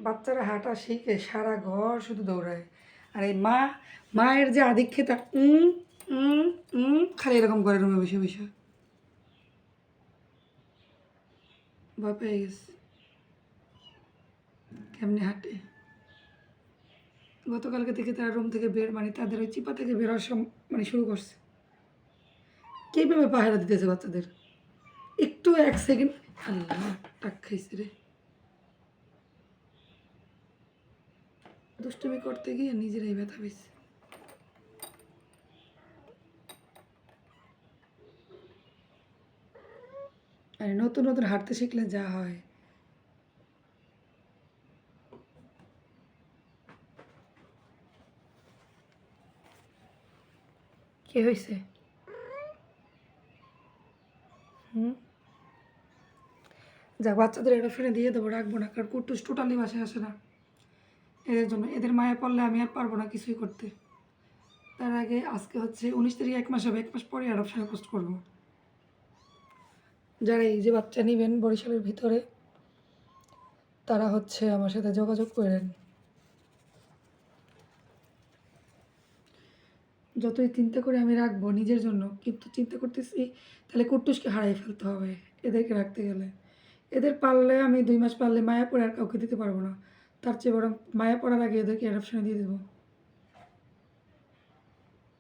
বাচ্চারা হাঁটা শিখে সারা ঘর শুধু দৌড়ায়। আর এই মায়ের যে আধিক্যতা খালি এরকম করে রুমে বসে বসে ভয় পেয়ে গেছে। কেমনে হাঁটে গতকালকে থেকে তারা রুম থেকে বের মানে তাদের ওই চিপা থেকে বের হওয়ার মানে শুরু করছে। কীভাবে পাহারা দিতেছে বাচ্চাদের একটু 1 সেকেন্ড। আল্লাহ টাক খাইছে রে। দুষ্টুমি করতে গিয়ে নিজেরাই ব্যথা পেয়েছে। আর নতুন নতুন হাঁটতে শিখলে যা হয়। কি হয়েছে? যাক বাচ্চাদের এটা ফিরে দিয়ে দেবো, রাখবো না, কারণ কুট্টুস টোটালি বাসায় আসে না। এদের জন্য এদের মায়া পড়লে আমি আর পারবো না কিছুই করতে। তার আগে আজকে হচ্ছে 19 তারিখ, 1 মাস হবে, 1 মাস পরে অ্যাডপশনে পোস্ট করবো। যারা এই যে বাচ্চা নেবেন বরিশালের ভিতরে তারা হচ্ছে আমার সাথে যোগাযোগ করেন। যতই চিন্তা করে আমি রাখবো নিজের জন্য, কিন্তু চিন্তা করতেছি তাহলে কুট্টুসকে হারাই ফেলতে হবে এদেরকে রাখতে গেলে। এদের পারলে আমি 2 মাস পারলে মায়া পড়ে আর কাউকে দিতে পারবো না। তার চেয়ে বরং মায়া পড়ার আগে এদেরকে অ্যাডপশনে দিয়ে দেবো।